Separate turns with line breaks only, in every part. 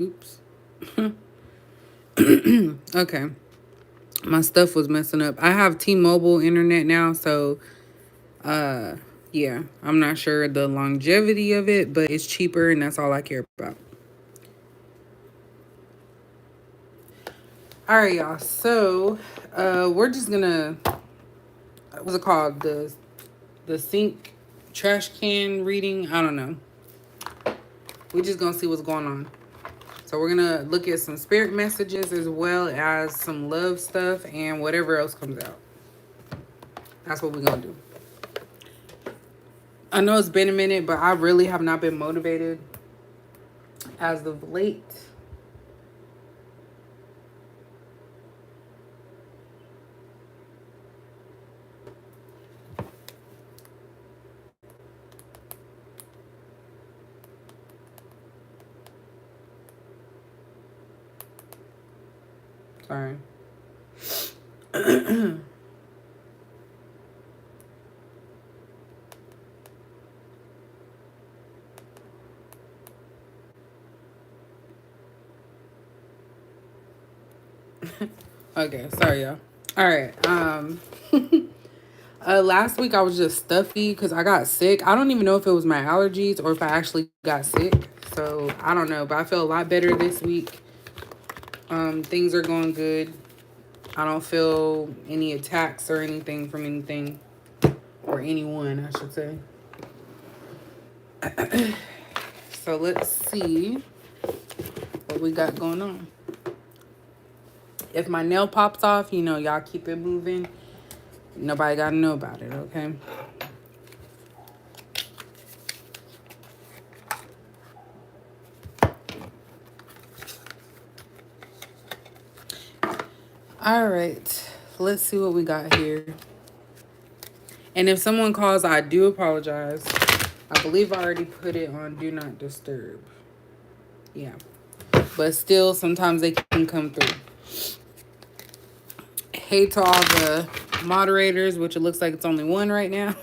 Oops. Okay. My stuff was messing up. I have T-Mobile internet now, so yeah, I'm not sure the longevity of it, but it's cheaper and that's all I care about. All right, y'all. So, we're just gonna what's it called? The sink trash can reading. I don't know. We just gonna see what's going on. So we're gonna look at some spirit messages as well as some love stuff and whatever else comes out. That's what we're gonna do. I know it's been a minute, but I really have not been motivated as of late. Sorry. Okay, sorry y'all. All right. Last week I was just stuffy because I got sick. I don't even know if it was my allergies or if I actually got sick. So I don't know, but I feel a lot better this week. Things are going good. I don't feel any attacks or anything from anything or anyone, I should say. So let's see what we got going on. If my nail pops off, you know, y'all keep it moving. Nobody got to know about it, okay? All right. Let's see what we got here. And if someone calls, I do apologize. I believe I already put it on Do Not Disturb. Yeah. But still, sometimes they can come through. Hey to all the moderators, which it looks like it's only one right now.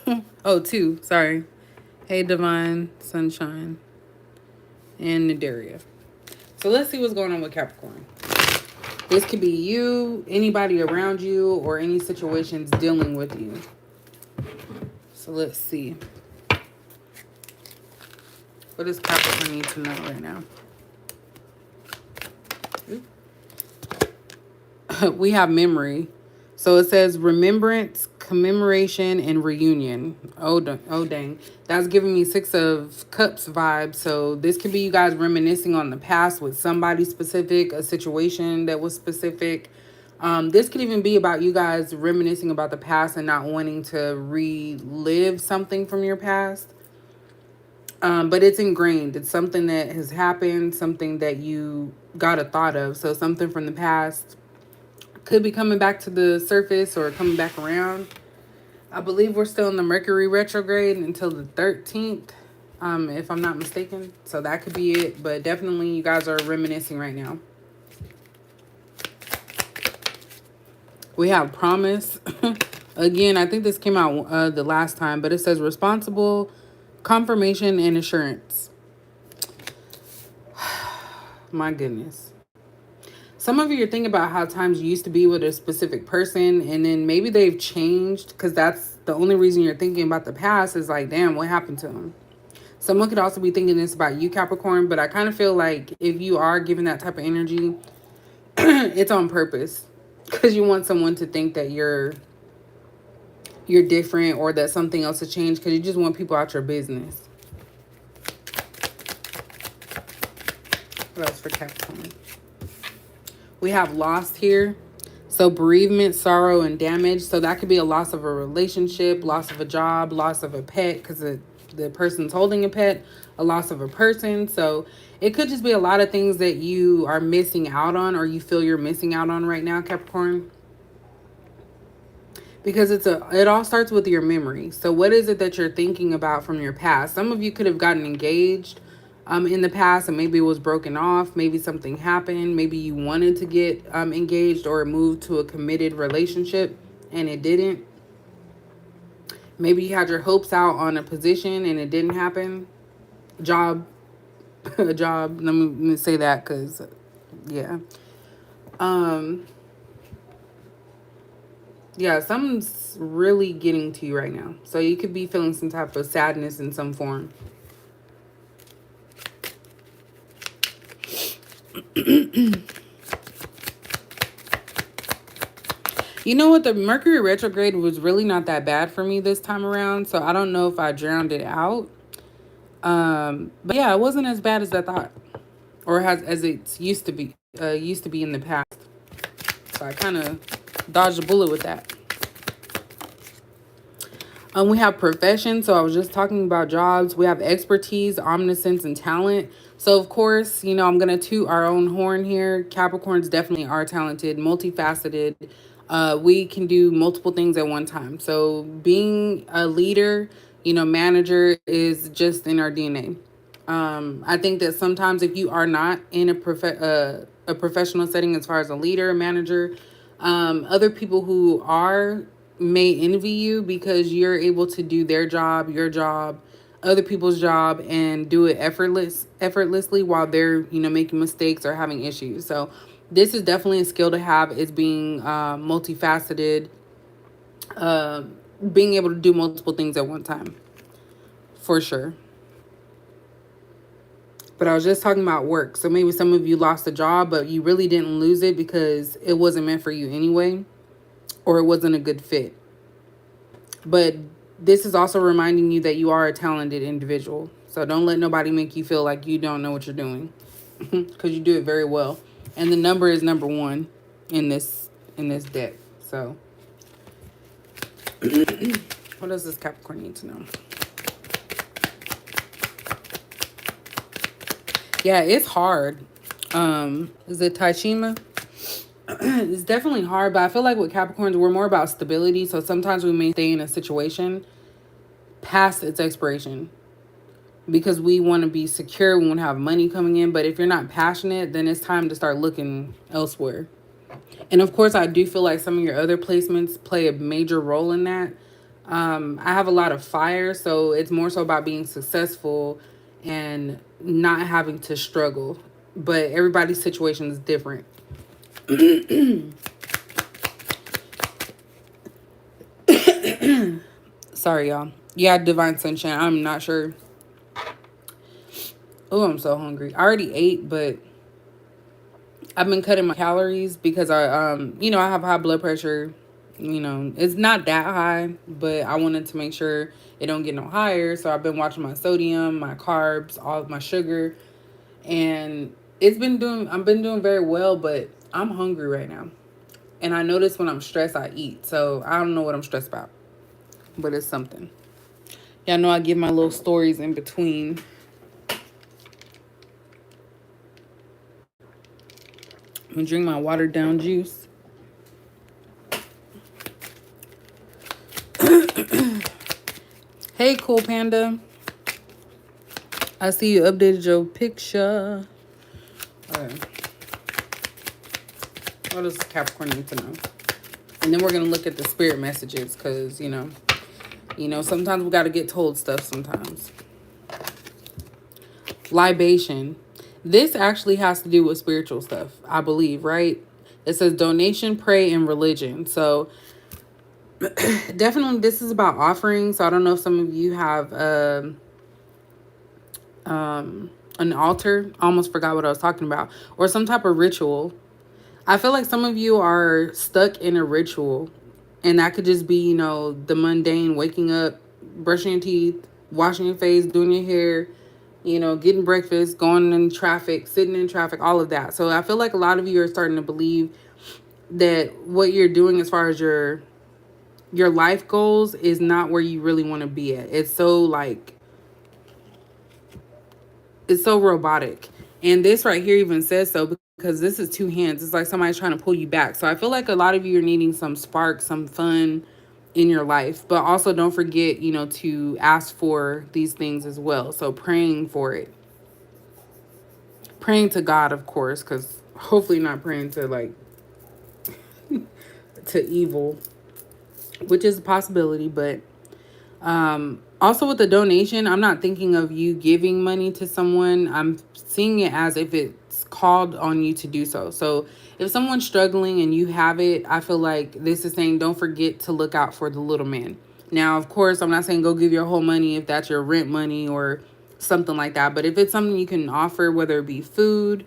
Oh, two. Sorry. Hey, Divine, Sunshine, and Nadaria. So let's see what's going on with Capricorn. This could be you, anybody around you, or any situations dealing with you. So let's see. What does Capricorn need to know right now? We have memory. So it says remembrance, commemoration, and reunion. Oh dang. That's giving me Six of Cups vibe. So this could be you guys reminiscing on the past with somebody specific, a situation that was specific. This could even be about you guys reminiscing about the past and not wanting to relive something from your past. But it's ingrained. It's something that has happened, something that you got a thought of. So something from the past could be coming back to the surface or coming back around. I believe we're still in the Mercury retrograde until the 13th, if I'm not mistaken. So that could be it. But definitely you guys are reminiscing right now. We have promise. Again, I think this came out the last time, but it says responsible, confirmation, and assurance. My goodness. Some of you are thinking about how times you used to be with a specific person and then maybe they've changed because that's the only reason you're thinking about the past is like, damn, what happened to them? Someone could also be thinking this about you, Capricorn, but I kind of feel like if you are giving that type of energy, it's on purpose because you want someone to think that you're different or that something else has changed because you just want people out your business. What else for Capricorn? We have lost here. So bereavement, sorrow, and damage. So that could be a loss of a relationship, loss of a job, loss of a pet because the person's holding a pet, a loss of a person. So it could just be a lot of things that you are missing out on or you feel you're missing out on right now, Capricorn. Because it all starts with your memory. So what is it that you're thinking about from your past? Some of you could have gotten engaged in the past and maybe it was broken off. Maybe something happened. Maybe you wanted to get engaged or move to a committed relationship and it didn't. Maybe you had your hopes out on a position and it didn't happen. Job, a job. Let me say that because, yeah. Um, yeah, something's really getting to you right now. So you could be feeling some type of sadness in some form. You know what? The Mercury retrograde was really not that bad for me this time around. So I don't know if I drowned it out. But yeah, it wasn't as bad as I thought, or as it used to be in the past. So I kind of dodged a bullet with that. We have profession. So I was just talking about jobs. We have expertise, omniscience, and talent. So of course, I'm gonna toot our own horn here. Capricorns definitely are talented, multifaceted. We can do multiple things at one time. So being a leader, manager is just in our DNA. I think that sometimes if you are not in a professional setting as far as a leader, a manager, other people who are may envy you because you're able to do their job, your job, other people's job, and do it effortlessly while they're making mistakes or having issues. So this is definitely a skill to have. Is being multifaceted, uh, being able to do multiple things at one time, for sure. But I was just talking about work. So maybe some of you lost a job, but you really didn't lose it because it wasn't meant for you anyway, or it wasn't a good fit. But this is also reminding you that you are a talented individual. So don't let nobody make you feel like you don't know what you're doing, because you do it very well. And the number is number one in this deck. So what does this Capricorn need to know? Yeah, it's hard. Is it Taishima? It's definitely hard, but I feel like with Capricorns, we're more about stability. So sometimes we may stay in a situation past its expiration because we want to be secure. We want to have money coming in. But if you're not passionate, then it's time to start looking elsewhere. And of course, I do feel like some of your other placements play a major role in that. I have a lot of fire, so it's more so about being successful and not having to struggle. But everybody's situation is different. Sorry, y'all. Yeah, Divine Sunshine. I'm not sure. Oh, I'm so hungry. I already ate, but I've been cutting my calories because I have high blood pressure. It's not that high, but I wanted to make sure it don't get no higher. So I've been watching my sodium, my carbs, all of my sugar, and I've been doing very well, but I'm hungry right now. And I notice when I'm stressed, I eat. So I don't know what I'm stressed about, but it's something. Y'all know I give my little stories in between. I'm gonna drink my watered down juice. Hey, cool panda. I see you updated your picture. Okay. What does Capricorn need to know? And then we're gonna look at the spirit messages because sometimes we gotta get told stuff sometimes. Libation. This actually has to do with spiritual stuff, I believe, right? It says donation, pray, and religion. So definitely this is about offering. So I don't know if some of you have an altar. I almost forgot what I was talking about. Or some type of ritual. I feel like some of you are stuck in a ritual. And that could just be, the mundane, waking up, brushing your teeth, washing your face, doing your hair, getting breakfast, going in traffic, sitting in traffic, all of that. So I feel like a lot of you are starting to believe that what you're doing as far as your life goals is not where you really want to be at. It's so robotic. And this right here even says so because this is two hands. It's like somebody's trying to pull you back. So I feel like a lot of you are needing some spark, some fun in your life. But also don't forget, to ask for these things as well. So praying for it. Praying to God, of course, because hopefully not praying to to evil, which is a possibility. But also with the donation, I'm not thinking of you giving money to someone. I'm seeing it as if it's called on you to do so. So if someone's struggling and you have it, I feel like this is saying don't forget to look out for the little man. Now, of course, I'm not saying go give your whole money if that's your rent money or something like that. But if it's something you can offer, whether it be food,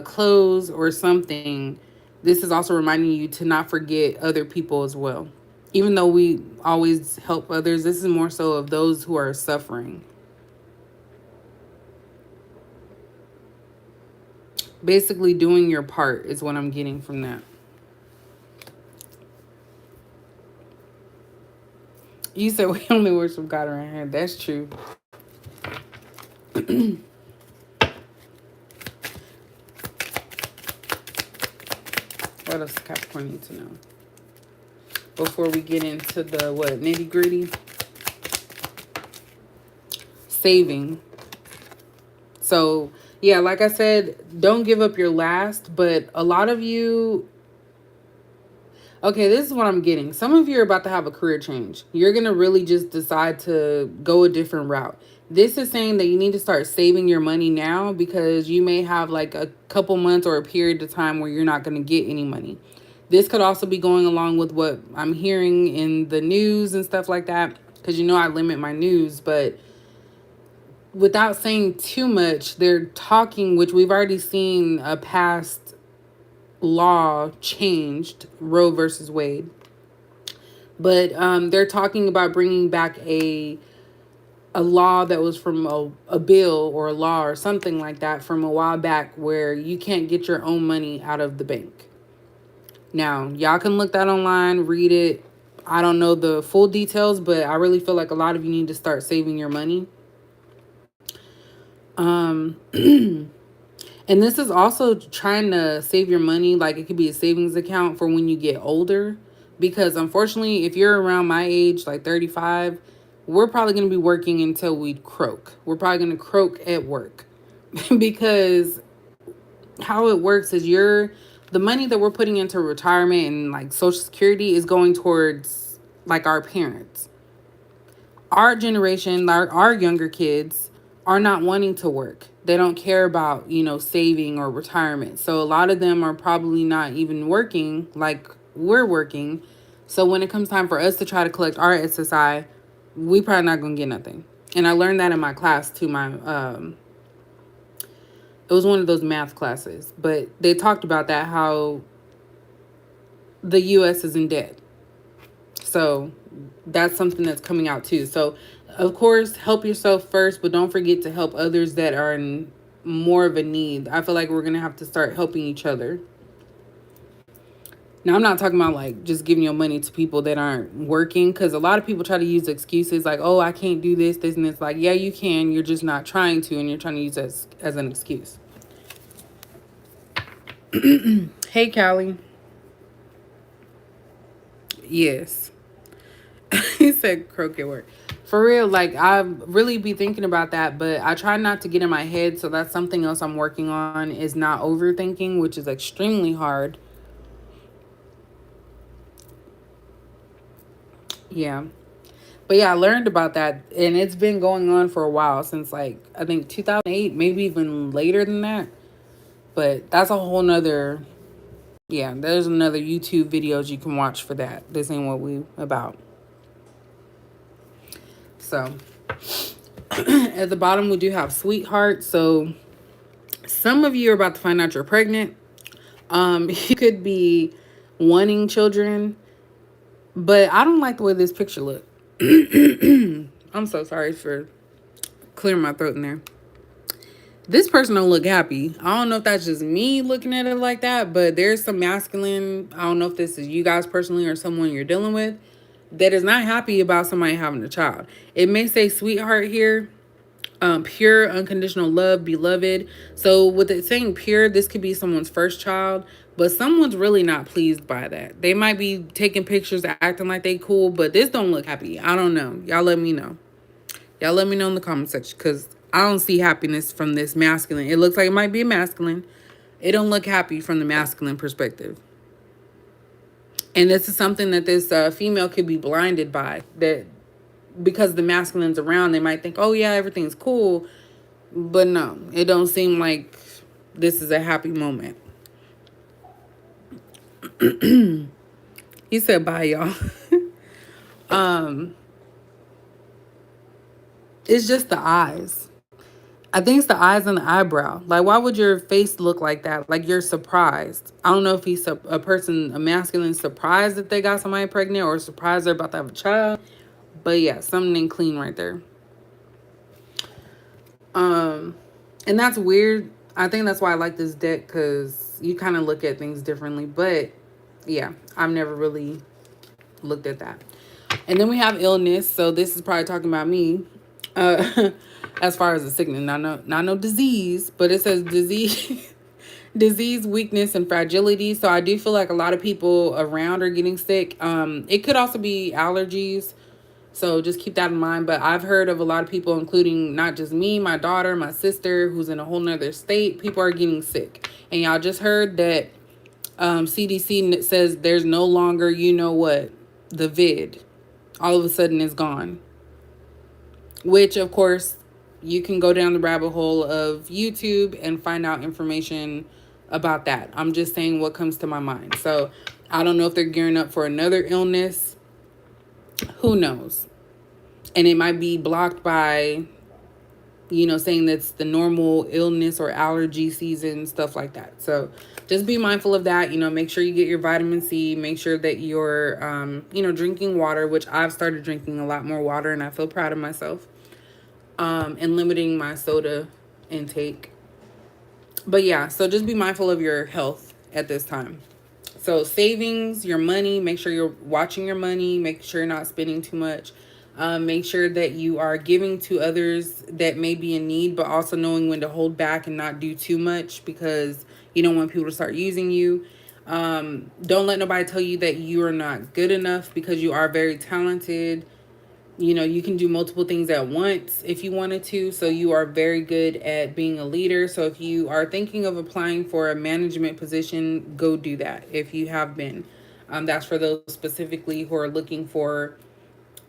clothes, or something, this is also reminding you to not forget other people as well. Even though we always help others, this is more so of those who are suffering. Basically, doing your part is what I'm getting from that. You said we only worship God around here. That's true. What else does Capricorn need to know before we get into the nitty gritty? Saving. So yeah, like I said, don't give up your last. But a lot of you, okay, this is what I'm getting. Some of you are about to have a career change. You're going to really just decide to go a different route. This is saying that you need to start saving your money now, because you may have like a couple months or a period of time where you're not going to get any money. This could also be going along with what I'm hearing in the news and stuff like that, because I limit my news. But without saying too much, they're talking, which we've already seen a past law changed, Roe versus Wade. But they're talking about bringing back a law that was from a bill or a law or something like that from a while back, where you can't get your own money out of the bank. Now, y'all can look that online, read it. I don't know the full details, but I really feel like a lot of you need to start saving your money. And this is also trying to save your money. Like, it could be a savings account for when you get older. Because unfortunately, if you're around my age, like 35, we're probably going to be working until we croak. We're probably going to croak at work. Because how it works is the money that we're putting into retirement and like Social Security is going towards like our parents. Our generation, our younger kids are not wanting to work. They don't care about, saving or retirement. So a lot of them are probably not even working like we're working. So when it comes time for us to try to collect our SSI, we probably not going to get nothing. And I learned that in my class too. It was one of those math classes, but they talked about that, how the U.S. is in debt. So that's something that's coming out too. So of course, help yourself first, but don't forget to help others that are in more of a need. I feel like we're going to have to start helping each other. Now, I'm not talking about like just giving your money to people that aren't working, because a lot of people try to use excuses like, oh, I can't do this, and it's like, yeah, you can. You're just not trying to, and you're trying to use it as an excuse. Hey, Callie. Yes. He said crooked work. For real, like, I really be thinking about that, but I try not to get in my head, so that's something else I'm working on, is not overthinking, which is extremely hard. Yeah. But yeah, I learned about that, and it's been going on for a while, since like, I think 2008, maybe even later than that. But that's a whole nother, yeah, there's another YouTube videos you can watch for that. This ain't what we about. So at the bottom, we do have sweetheart. So some of you are about to find out you're pregnant. You could be wanting children, but I don't like the way this picture look. I'm so sorry for clearing my throat in there. This person don't look happy. I don't know if that's just me looking at it like that, but there's some masculine, I don't know if this is you guys personally or someone you're dealing with, that is not happy about somebody having a child. It may say sweetheart here, pure, unconditional love, beloved. So with it saying pure, this could be someone's first child, but someone's really not pleased by that. They might be taking pictures, acting like they cool, but this don't look happy. I don't know. Y'all let me know. Y'all let me know in the comment section, because I don't see happiness from this masculine. It looks like it might be a masculine. It don't look happy from the masculine perspective. And this is something that this female could be blinded by. That because the masculine's around, they might think, oh yeah, everything's cool. But no, it don't seem like this is a happy moment. He said bye, y'all. um it's just the eyes. I think it's the eyes and the eyebrow. Like, why would your face look like that? Like, you're surprised. I don't know if he's a person, a masculine, surprised that they got somebody pregnant or surprised they're about to have a child. But yeah, something ain't clean right there. And that's weird. I think that's why I like this deck, because you kind of look at things differently. But yeah, I've never really looked at that. And then we have illness. So this is probably talking about me. As far as a sickness, not no disease, but it says disease, disease, weakness, and fragility. So I do feel like a lot of people around are getting sick. It could also be allergies. So just keep that in mind. But I've heard of a lot of people, including not just me, my daughter, my sister, who's in a whole nother state. People are getting sick. And y'all just heard that CDC says there's no longer, you know what, the vid. All of a sudden it's gone. Which, of course, you can go down the rabbit hole of YouTube and find out information about that. I'm just saying what comes to my mind. So I don't know if they're gearing up for another illness. Who knows? And it might be blocked by, you know, saying that's the normal illness or allergy season, stuff like that. So just be mindful of that. You know, make sure you get your vitamin C. Make sure that you're, drinking water, which I've started drinking a lot more water, and I feel proud of myself. And limiting my soda intake. But yeah, so just be mindful of your health at this time. So savings, your money, make sure you're watching your money, make sure you're not spending too much. Make sure that you are giving to others that may be in need, but also knowing when to hold back and not do too much, because you don't want people to start using you. Don't let nobody tell you that you are not good enough, because you are very talented. You know, you can do multiple things at once if you wanted to. So you are very good at being a leader. So if you are thinking of applying for a management position, go do that if you have been. That's for those specifically who are looking for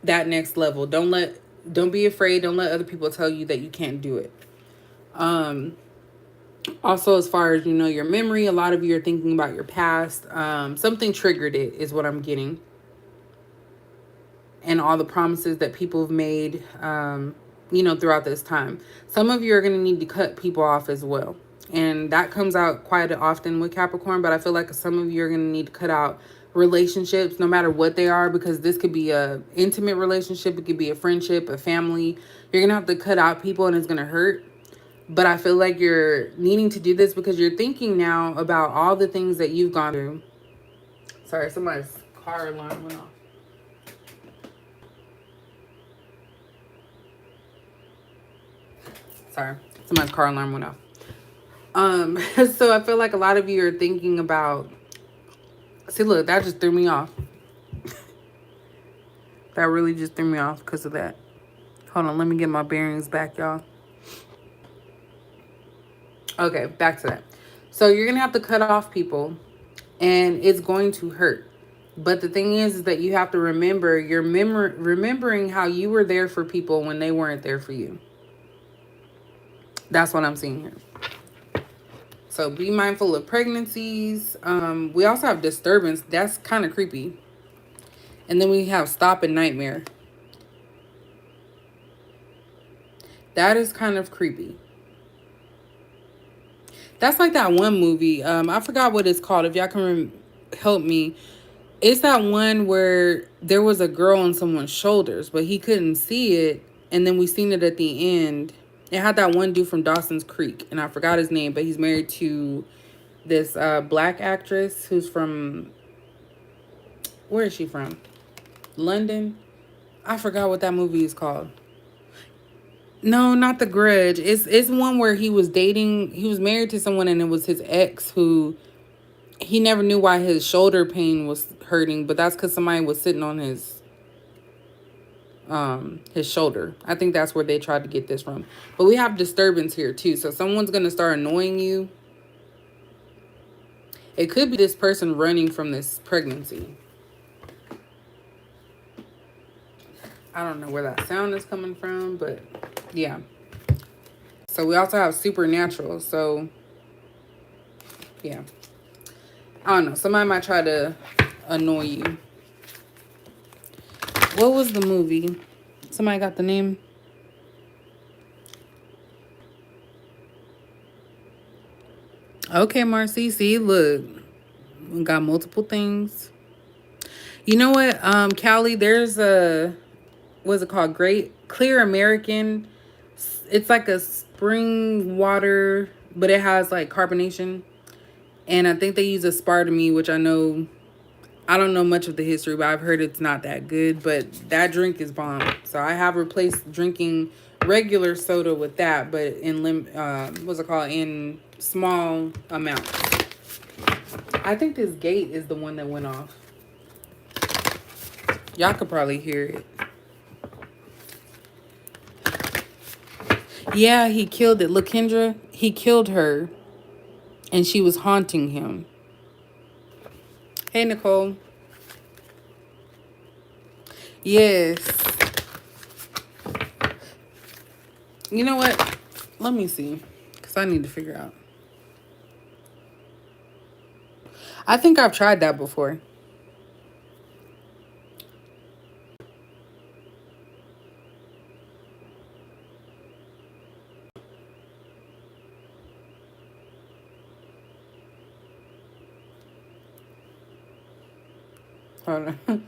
that next level. Don't be afraid. Don't let other people tell you that you can't do it. Also, as far as, your memory, a lot of you are thinking about your past. Something triggered it is what I'm getting. And all the promises that people have made, throughout this time. Some of you are going to need to cut people off as well. And that comes out quite often with Capricorn, but I feel like some of you are going to need to cut out relationships, no matter what they are, because this could be a intimate relationship. It could be a friendship, a family. You're going to have to cut out people, and it's going to hurt. But I feel like you're needing to do this because you're thinking now about all the things that you've gone through. Sorry, somebody's car alarm went off. Sorry, somebody's car alarm went off. So I feel like a lot of you are thinking about, see, look, that just threw me off. That really just threw me off because of that. Hold on, let me get my bearings back, y'all. Okay, back to that. So you're going to have to cut off people, and it's going to hurt. But the thing is that you have to remember, remembering how you were there for people when they weren't there for you. That's what I'm seeing here. So be mindful of pregnancies. We also have disturbance. That's kind of creepy. And then we have stop and nightmare. That is kind of creepy. That's like that one movie. I forgot what it's called. If y'all can help me. It's that one where there was a girl on someone's shoulders, but he couldn't see it. And then we seen it at the end. It had that one dude from Dawson's Creek, and I forgot his name, but he's married to this black actress who's from, where is she from? London? I forgot what that movie is called. No, not The Grudge. It's one where he was married to someone, and it was his ex who, he never knew why his shoulder pain was hurting, but that's because somebody was sitting on his shoulder. I think that's where they tried to get this from. But we have disturbance here too. So someone's going to start annoying you. It could be this person running from this pregnancy. I don't know where that sound is coming from, but yeah. So we also have supernatural. So yeah, I don't know. Somebody might try to annoy you. What was the movie? Somebody got the name? Okay, Marcy. See, look, we got multiple things. You know what, Callie? There's a, what's it called? Great Clear American. It's like a spring water, but it has like carbonation. And I think they use aspartame, which I don't know much of the history, but I've heard it's not that good. But that drink is bomb. So I have replaced drinking regular soda with that, but in what's it called? In small amounts. I think this gate is the one that went off. Y'all could probably hear it. Yeah, he killed it. Look, Kendra, he killed her, and she was haunting him. Hey, Nicole. Yes. You know what? Let me see, because I need to figure out. I think I've tried that before. Hold on.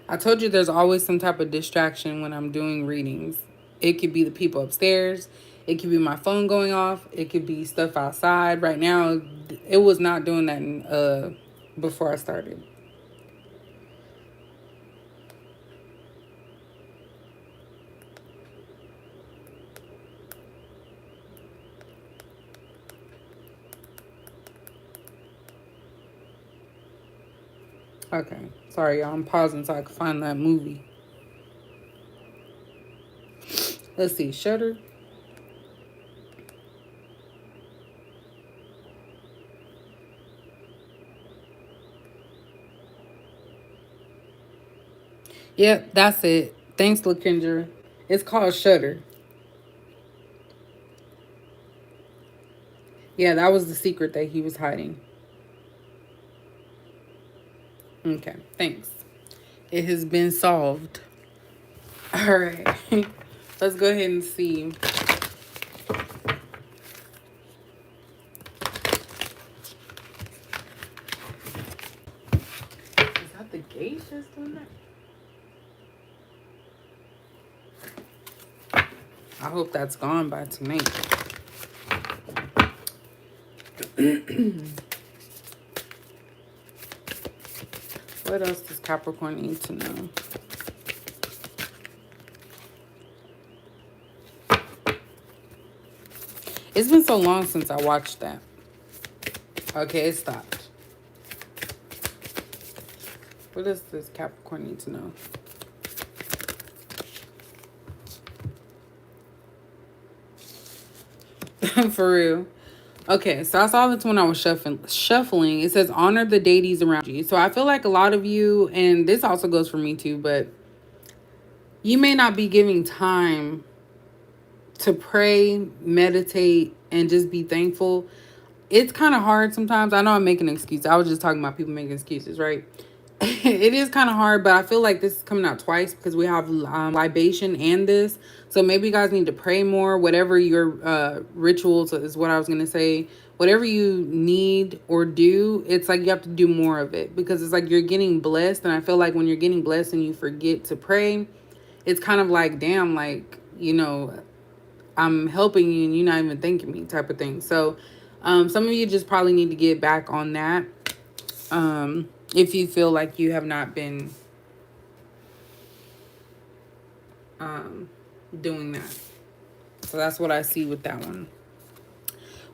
I told you there's always some type of distraction when I'm doing readings. It could be the people upstairs. It could be my phone going off. It could be stuff outside. Right now, it was not doing that before I started. Okay. Sorry, y'all. I'm pausing so I can find that movie. Let's see. Shutter. Yep, that's it. Thanks, LaKendra. It's called Shutter. Yeah, that was the secret that he was hiding. Okay, thanks. It has been solved. All right. Let's go ahead and see. Is that the gate that's doing that? I hope that's gone by tonight. What else does Capricorn need to know? It's been so long since I watched that. Okay, it stopped. What does this Capricorn need to know? For real. Okay, so I saw this when I was shuffling. It says honor the deities around you. So I feel like a lot of you, and this also goes for me too, but you may not be giving time to pray, meditate, and just be thankful. It's kind of hard sometimes. I know I'm making an excuse. I was just talking about people making excuses, right? It is kind of hard, but I feel like this is coming out twice because we have libation and this. So maybe you guys need to pray more. Whatever your rituals is what I was going to say. Whatever you need or do, it's like you have to do more of it because it's like you're getting blessed. And I feel like when you're getting blessed and you forget to pray, it's kind of like, damn, like, I'm helping you and you're not even thanking me type of thing. So some of you just probably need to get back on that. If you feel like you have not been doing that. So that's what I see with that one.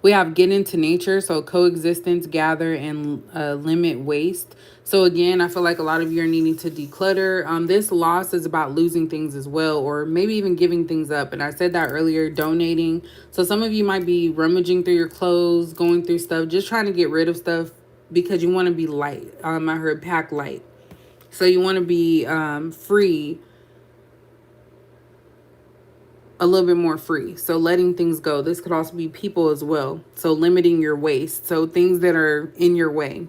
We have get into nature, so coexistence, gather, and limit waste. So again, I feel like a lot of you are needing to declutter. This loss is about losing things as well, or maybe even giving things up. And I said that earlier, donating. So some of you might be rummaging through your clothes, going through stuff, just trying to get rid of stuff because you want to be light. I heard pack light. So you want to be free, a little bit more free. So letting things go. This could also be people as well. So limiting your waste. So things that are in your way.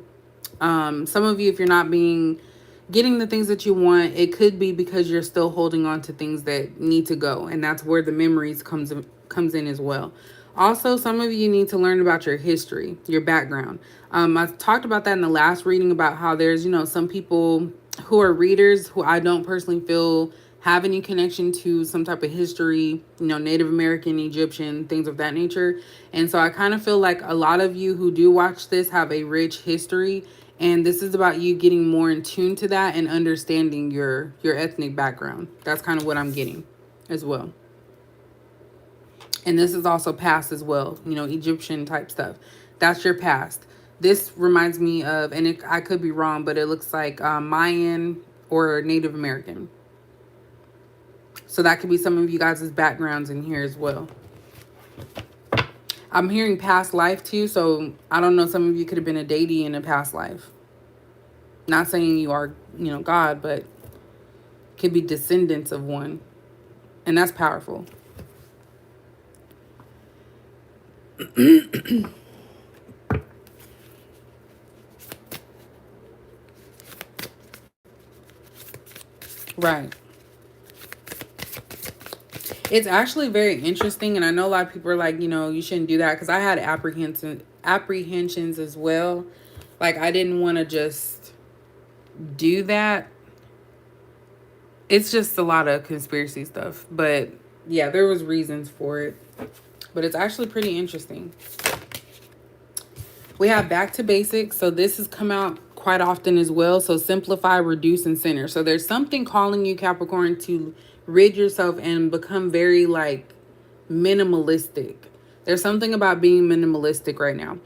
Some of you, if you're not getting the things that you want, it could be because you're still holding on to things that need to go, and that's where the memories comes in as well. Also, some of you need to learn about your history, your background. I talked about that in the last reading about how there's, some people who are readers who I don't personally feel have any connection to some type of history, Native American, Egyptian, things of that nature. And so I kind of feel like a lot of you who do watch this have a rich history, and this is about you getting more in tune to that and understanding your ethnic background. That's kind of what I'm getting as well. And this is also past as well, Egyptian type stuff. That's your past. This reminds me of, and I could be wrong, but it looks like Mayan or Native American. So that could be some of you guys' backgrounds in here as well. I'm hearing past life too, so I don't know, some of you could have been a deity in a past life. Not saying you are, God, but could be descendants of one. And that's powerful. Right. It's actually very interesting, and I know a lot of people are like, you shouldn't do that, because I had apprehensions as well. Like, I didn't want to just do that. It's just a lot of conspiracy stuff, but yeah, there was reasons for it. But it's actually pretty interesting. We have back to basics, so this has come out quite often as well. So simplify, reduce, and center. So there's something calling you, Capricorn, to rid yourself and become very minimalistic. There's something about being minimalistic right now.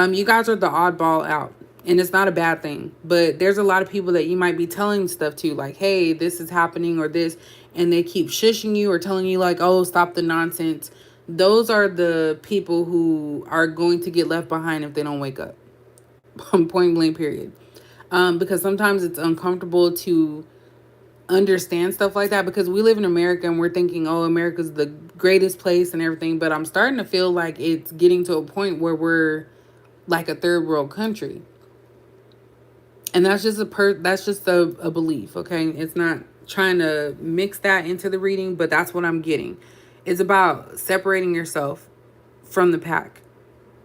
You guys are the oddball out, and it's not a bad thing, but there's a lot of people that you might be telling stuff to, like, hey, this is happening or this, and they keep shushing you or telling you like, oh, stop the nonsense. Those are the people who are going to get left behind if they don't wake up. Point blank, period. Because sometimes it's uncomfortable to understand stuff like that, because we live in America and we're thinking, oh, America's the greatest place and everything. But I'm starting to feel like it's getting to a point where we're like a third world country. And that's just a belief, okay? It's not trying to mix that into the reading, but that's what I'm getting. It's about separating yourself from the pack,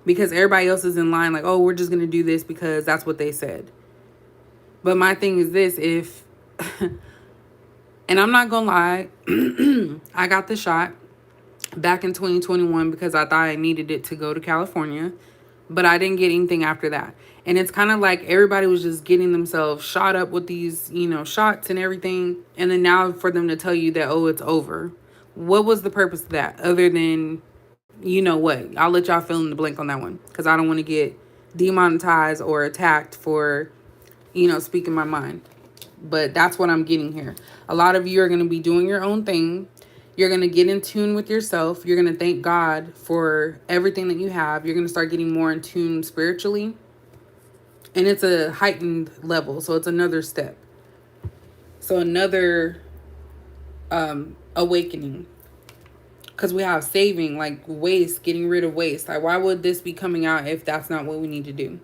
because everybody else is in line like, oh, we're just going to do this because that's what they said. But my thing is this, if, and I'm not going to lie, I got the shot back in 2021 because I thought I needed it to go to California, but I didn't get anything after that. And it's kind of like everybody was just getting themselves shot up with these, shots and everything. And then now for them to tell you that, oh, it's over. What was the purpose of that other than, what? I'll let y'all fill in the blank on that one, because I don't want to get demonetized or attacked for, speaking my mind. But that's what I'm getting here. A lot of you are going to be doing your own thing. You're going to get in tune with yourself. You're going to thank God for everything that you have. You're going to start getting more in tune spiritually. And it's a heightened level. So it's another step. So another awakening. Because we have saving, like waste, getting rid of waste. Like, why would this be coming out if that's not what we need to do?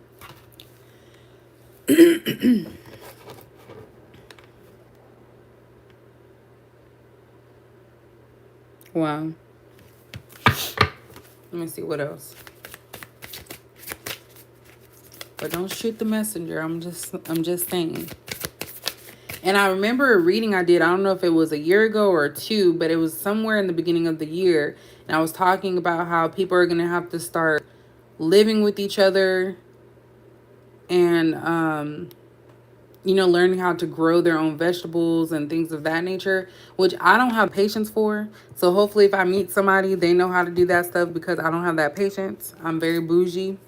Wow. Let me see what else. But don't shoot the messenger. I'm just saying. And I remember a reading I did, I don't know if it was a year ago or two, but it was somewhere in the beginning of the year. And I was talking about how people are going to have to start living with each other and, learning how to grow their own vegetables and things of that nature, which I don't have patience for. So hopefully if I meet somebody, they know how to do that stuff, because I don't have that patience. I'm very bougie.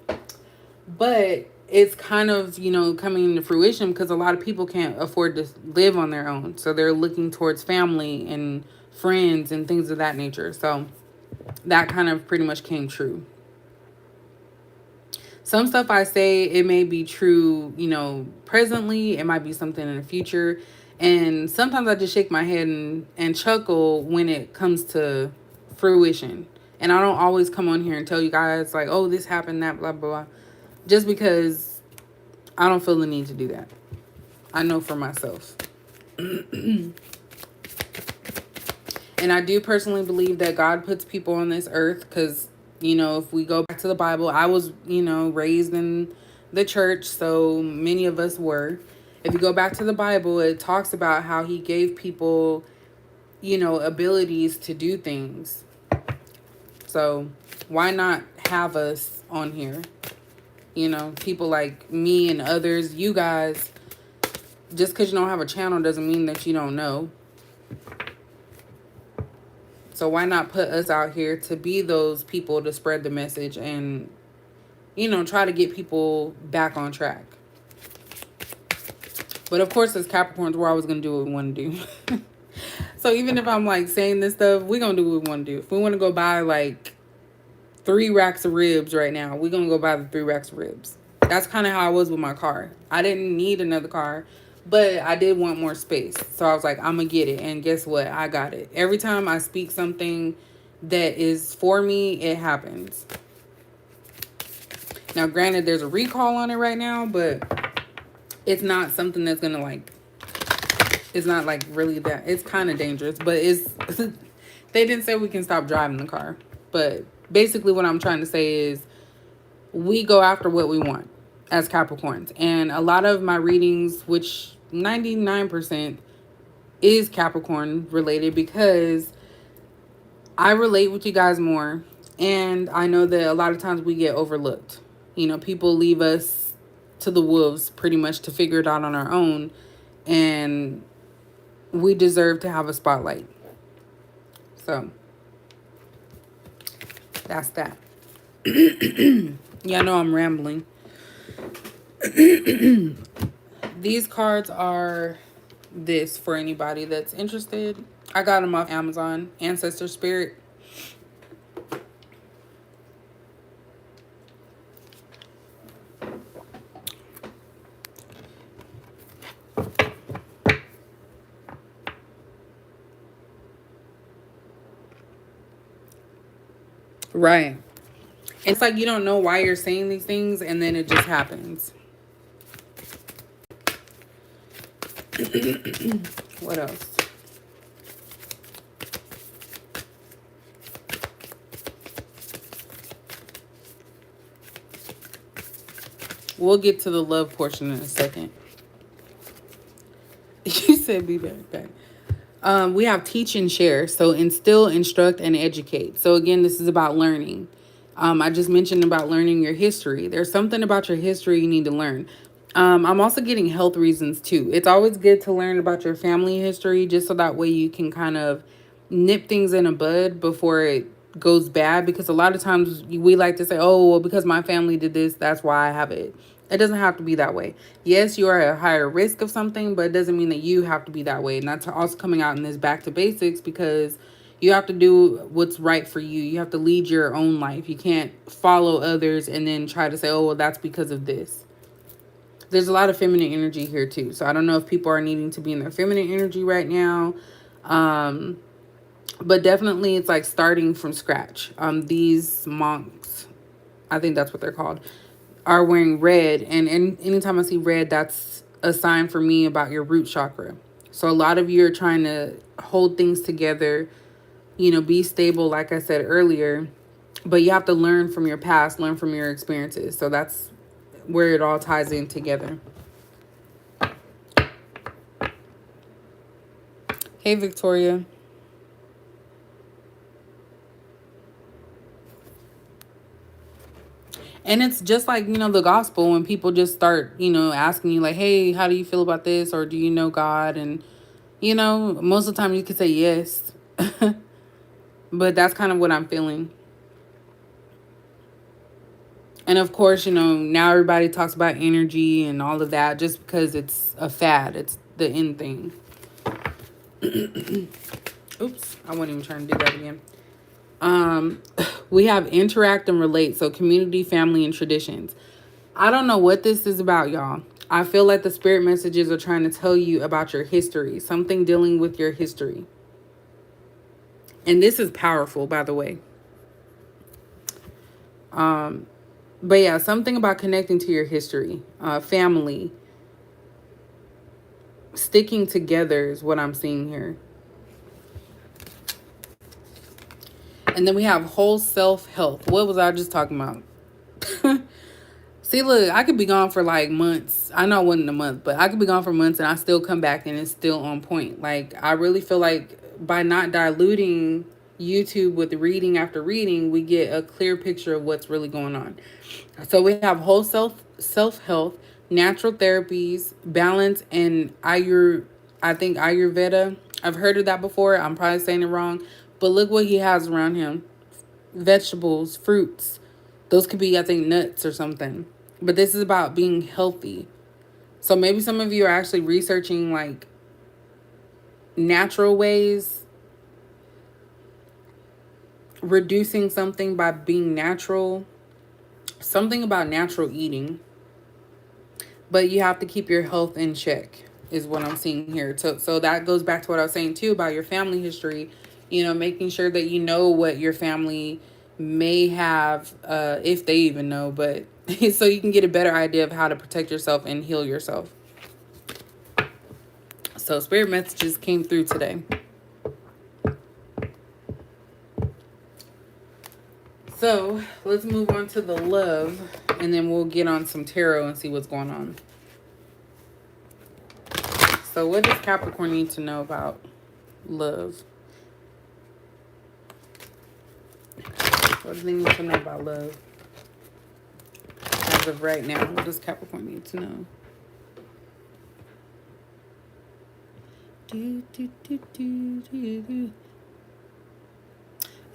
But it's kind of, coming into fruition, because a lot of people can't afford to live on their own. So they're looking towards family and friends and things of that nature. So that kind of pretty much came true. Some stuff I say, it may be true, presently. It might be something in the future. And sometimes I just shake my head and chuckle when it comes to fruition. And I don't always come on here and tell you guys, like, oh, this happened, that, blah, blah, blah. Just because I don't feel the need to do that. I know for myself. And I do personally believe that God puts people on this earth because, if we go back to the Bible, I was, raised in the church, so many of us were. If you go back to the Bible, it talks about how he gave people, abilities to do things. So why not have us on here? People like me and others, you guys, just because you don't have a channel doesn't mean that you don't know. So why not put us out here to be those people to spread the message and, try to get people back on track. But of course, as Capricorns, we're always going to do what we want to do. So even if I'm like saying this stuff, we're going to do what we want to do. If we want to go buy like 3 racks of ribs right now, we're going to go buy the 3 racks of ribs. That's kind of how I was with my car. I didn't need another car, but I did want more space. So I was like, I'm going to get it. And guess what? I got it. Every time I speak something that is for me, it happens. Now, granted, there's a recall on it right now, but it's not something that's going to like, it's not like really that, it's kind of dangerous, but it's, they didn't say we can stop driving the car. But basically what I'm trying to say is we go after what we want as Capricorns. And a lot of my readings, which 99% is Capricorn related, because I relate with you guys more. And I know that a lot of times we get overlooked. People leave us to the wolves pretty much to figure it out on our own. And we deserve to have a spotlight. So that's that. Yeah, I know I'm rambling. These cards are this for anybody that's interested. I got them off Amazon. Ancestor Spirit. Right. It's like you don't know why you're saying these things, and then it just happens. What else? We'll get to the love portion in a second. You said be back. We have teach and share. So instill, instruct, and educate. So again, this is about learning. I just mentioned about learning your history. There's something about your history you need to learn. I'm also getting health reasons too. It's always good to learn about your family history just so that way you can kind of nip things in a bud before it goes bad. Because a lot of times we like to say, oh, well, because my family did this, that's why I have it. It doesn't have to be that way. Yes, you are at a higher risk of something, but it doesn't mean that you have to be that way. And that's also coming out in this back to basics, because you have to do what's right for you. You have to lead your own life. You can't follow others and then try to say, oh, well, that's because of this. There's a lot of feminine energy here too. So I don't know if people are needing to be in their feminine energy right now. But definitely it's like starting from scratch. These monks, I think that's what they're called, are wearing red. And anytime I see red, that's a sign for me about your root chakra. So a lot of you are trying to hold things together, be stable, like I said earlier. But you have to learn from your past, learn from your experiences. So that's where it all ties in together. Hey, Victoria. And it's just like, the gospel, when people just start, asking you like, hey, how do you feel about this? Or do you know God? And, most of the time you could say yes. But that's kind of what I'm feeling. And of course, now everybody talks about energy and all of that just because it's a fad. It's the in thing. Oops, I wasn't even trying to do that again. We have interact and relate. So community, family, and traditions. I don't know what this is about, y'all. I feel like the spirit messages are trying to tell you about your history, something dealing with your history. And this is powerful, by the way. But yeah, something about connecting to your history, family, sticking together is what I'm seeing here. And then we have whole self health. What was I just talking about? See, look, I could be gone for like months. I know it wasn't a month, but I could be gone for months and I still come back and it's still on point. Like, I really feel like by not diluting YouTube with reading after reading, we get a clear picture of what's really going on. So we have whole self health, natural therapies, balance, and I think Ayurveda. I've heard of that before. I'm probably saying it wrong, but look what he has around him: vegetables, fruits. Those could be, I think, nuts or something. But this is about being healthy. So maybe some of you are actually researching like natural ways, reducing something by being natural, something about natural eating. But you have to keep your health in check is what I'm seeing here. So that goes back to what I was saying too about your family history, making sure that you know what your family may have, if they even know, but so you can get a better idea of how to protect yourself and heal yourself. So spirit messages came through today. So let's move on to the love, and then we'll get on some tarot and see what's going on. So what does Capricorn need to know about love? What do they need to know about love? As of right now, what does Capricorn need to know?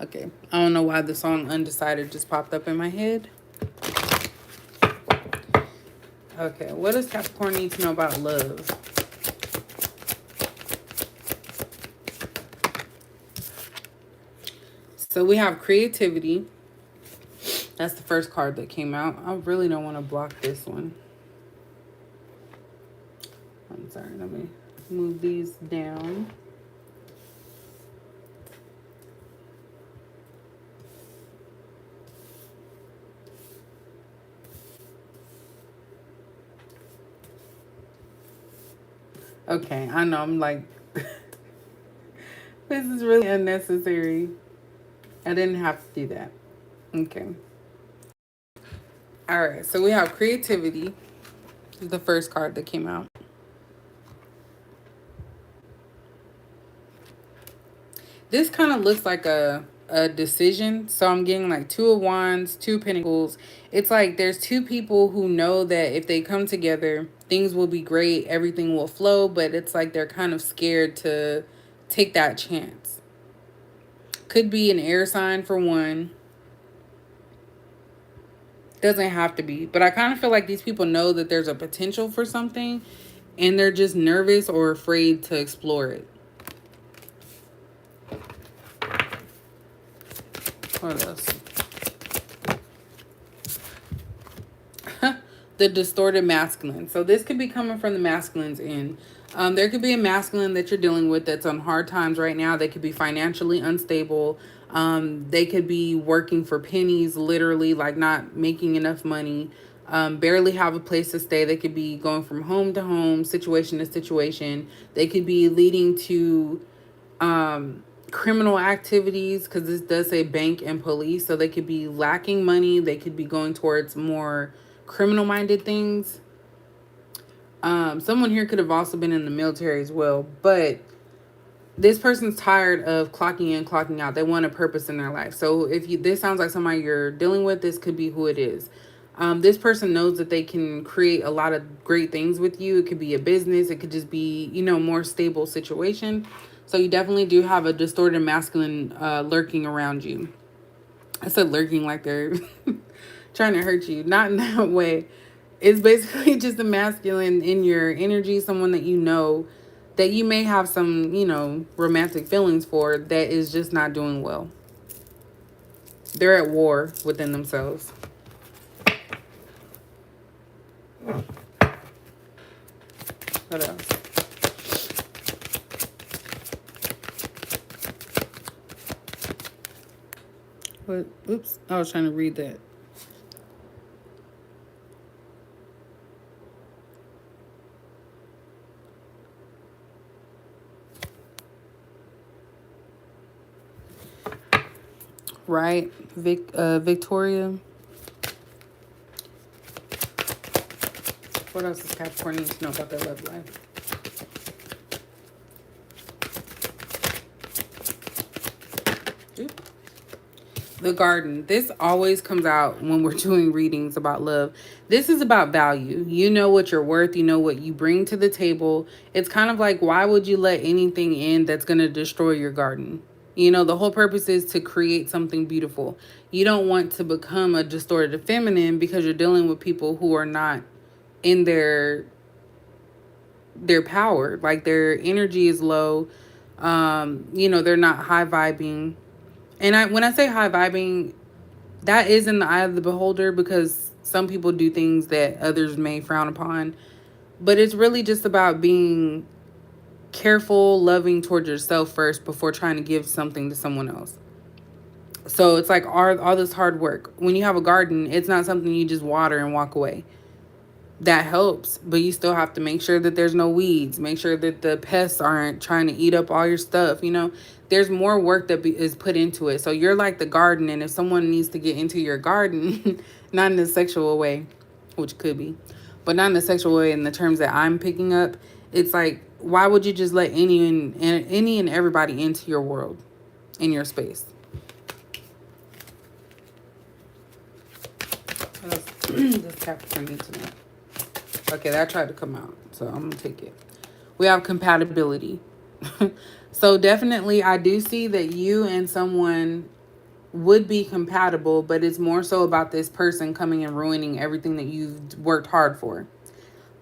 Okay, I don't know why the song Undecided just popped up in my head. Okay, what does Capricorn need to know about love? So we have creativity. That's the first card that came out. I really don't want to block this one. I'm sorry, let me move these down. Okay, I know, I'm like, this is really unnecessary. I didn't have to do that. Okay. All right, so we have creativity. This is the first card that came out. This kind of looks like a decision. So I'm getting like 2 of Wands, 2 Pentacles. It's like there's two people who know that if they come together, things will be great, everything will flow, but it's like they're kind of scared to take that chance. Could be an air sign for one. Doesn't have to be, but I kind of feel like these people know that there's a potential for something and they're just nervous or afraid to explore it. What else? The distorted masculine. So this could be coming from the masculine's end. There could be a masculine that you're dealing with that's on hard times right now. They could be financially unstable. They could be working for pennies, literally, like not making enough money. Barely have a place to stay. They could be going from home to home, situation to situation. They could be leading to criminal activities, because this does say bank and police. So they could be lacking money. They could be going towards more criminal minded things. Someone here could have also been in the military as well, but this person's tired of clocking in, clocking out. They want a purpose in their life. So if this sounds like somebody you're dealing with, this could be who it is. This person knows that they can create a lot of great things with you. It could be a business. It could just be, more stable situation. So you definitely do have a distorted masculine lurking around you. I said lurking like they're trying to hurt you. Not in that way. It's basically just a masculine in your energy, someone that you know that you may have some, romantic feelings for, that is just not doing well. They're at war within themselves. What else? What? Oops. I was trying to read that. Right. Victoria. What else does Capricorn need to know about their love life? The garden. This always comes out when we're doing readings about love. This is about value. You know what you're worth. You know what you bring to the table. It's kind of like, why would you let anything in that's going to destroy your garden? You know, the whole purpose is to create something beautiful. You don't want to become a distorted feminine because you're dealing with people who are not in their power. Like their energy is low. You know, they're not high vibing. And when I say high vibing, that is in the eye of the beholder because some people do things that others may frown upon. But it's really just about being careful, loving towards yourself first before trying to give something to someone else. So it's like all this hard work. When you have a garden, it's not something you just water and walk away. That helps, but you still have to make sure that there's no weeds, make sure that the pests aren't trying to eat up all your stuff. You know, there's more work that is put into it. So you're like the garden, and if someone needs to get into your garden, not in a sexual way, which could be, but not in a sexual way in the terms that I'm picking up, it's like, why would you just let any and everybody into your world, in your space? What else does Capricorn need to know? Okay, that tried to come out, so I'm gonna take it. We have compatibility. So definitely I do see that you and someone would be compatible, but it's more so about this person coming and ruining everything that you've worked hard for.